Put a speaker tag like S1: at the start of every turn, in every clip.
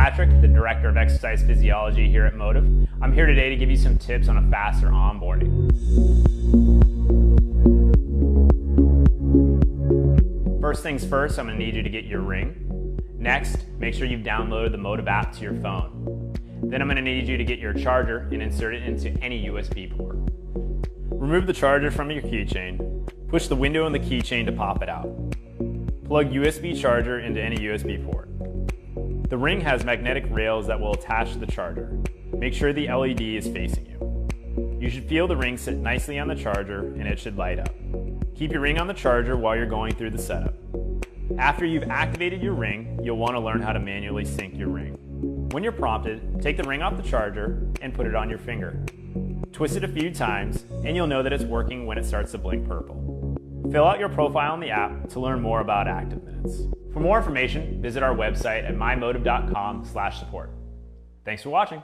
S1: Patrick, the Director of Exercise Physiology here at Motiv. I'm here today to give you some tips on a faster onboarding. First things first, I'm going to need you to get your ring. Next, make sure you've downloaded the Motiv app to your phone. Then I'm going to need you to get your charger and insert it into any USB port. Remove the charger from your keychain. Push the window on the keychain to pop it out. Plug USB charger into any USB port. The ring has magnetic rails that will attach to the charger. Make sure the LED is facing you. You should feel the ring sit nicely on the charger and it should light up. Keep your ring on the charger while you're going through the setup. After you've activated your ring, you'll want to learn how to manually sync your ring. When you're prompted, take the ring off the charger and put it on your finger. Twist it a few times and you'll know that it's working when it starts to blink purple. Fill out your profile in the app to learn more about Active Minutes. For more information, visit our website at mymotiv.com/support. Thanks for watching.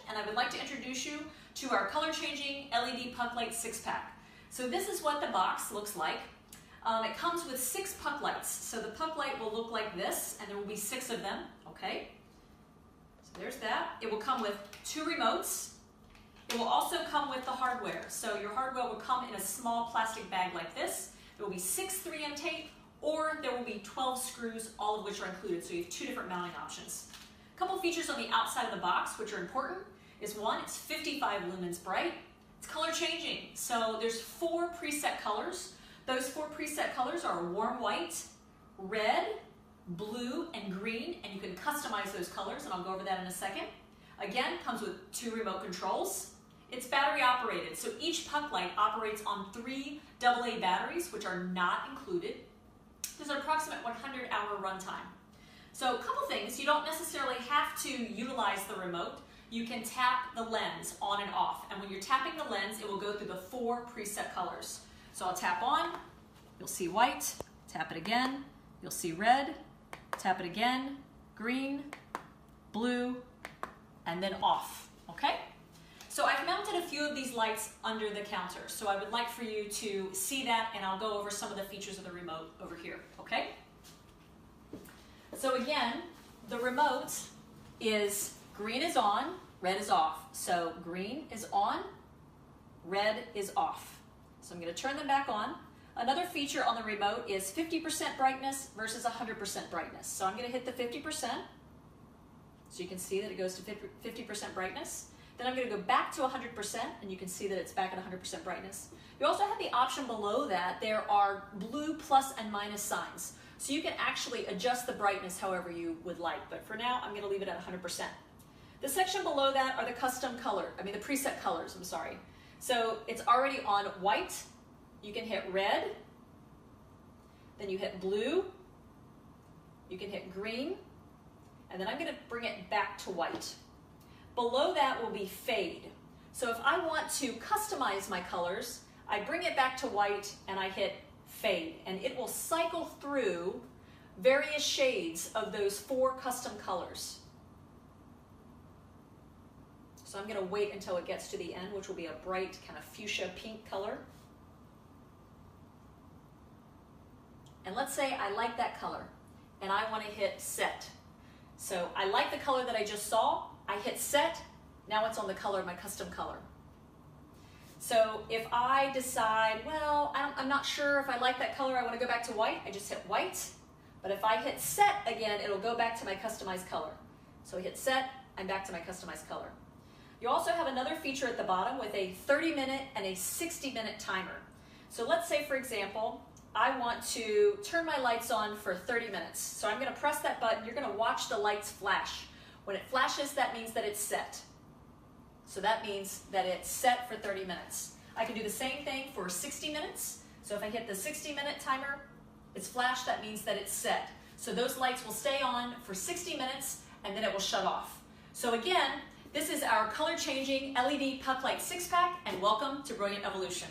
S2: And I would like to introduce you to our color-changing LED puck light 6-pack. So this is what the box looks like. It comes with 6 puck lights. So the puck light will look like this, and there will be 6 of them, okay? So there's that. It will come with 2 remotes. It will also come with the hardware. So your hardware will come in a small plastic bag like this. There will be 6 3M tape, or there will be 12 screws, all of which are included. So you have 2 different mounting options. A couple features on the outside of the box which are important is one, it's 55 lumens bright. It's color changing. So there's 4 preset colors. Those 4 preset colors are warm white, red, blue, and green, and you can customize those colors, and I'll go over that in a second. Again, comes with 2 remote controls. It's battery operated, so each puck light operates on 3 AA batteries, which are not included. There's an approximate 100-hour runtime. So a couple things, you don't necessarily have to utilize the remote. You can tap the lens on and off, and when you're tapping the lens, it will go through the 4 preset colors. So I'll tap on, you'll see white, tap it again, you'll see red, tap it again, green, blue, and then off, okay? So I've mounted a few of these lights under the counter, so I would like for you to see that, and I'll go over some of the features of the remote over here, okay? So again, the remote is green is on, red is off. So green is on, red is off. So I'm going to turn them back on. Another feature on the remote is 50% brightness versus 100% brightness. So I'm going to hit the 50%. So you can see that it goes to 50% brightness. Then I'm going to go back to 100%, and you can see that it's back at 100% brightness. You also have the option below that. There are blue plus and minus signs. So you can actually adjust the brightness however you would like. But for now, I'm going to leave it at 100%. The section below that are the the preset colors, I'm sorry. So it's already on white. You can hit red. Then you hit blue. You can hit green. And then I'm going to bring it back to white. Below that will be fade. So if I want to customize my colors, I bring it back to white and I hit fade. And it will cycle through various shades of those 4 custom colors. So I'm going to wait until it gets to the end, which will be a bright kind of fuchsia pink color. And let's say I like that color and I want to hit set. So I like the color that I just saw. I hit set. Now it's on the color of my custom color. So if I decide, well, I'm not sure if I like that color, I want to go back to white, I just hit white. But if I hit set again, it'll go back to my customized color. So I hit set, I'm back to my customized color. You also have another feature at the bottom with a 30-minute and a 60-minute timer. So let's say, for example, I want to turn my lights on for 30 minutes. So I'm going to press that button. You're going to watch the lights flash. When it flashes, that means that it's set. So that means that it's set for 30 minutes. I can do the same thing for 60 minutes. So if I hit the 60-minute timer, it's flashed, that means that it's set. So those lights will stay on for 60 minutes and then it will shut off. So again, this is our color changing LED puck light 6-pack, and welcome to Brilliant Evolution.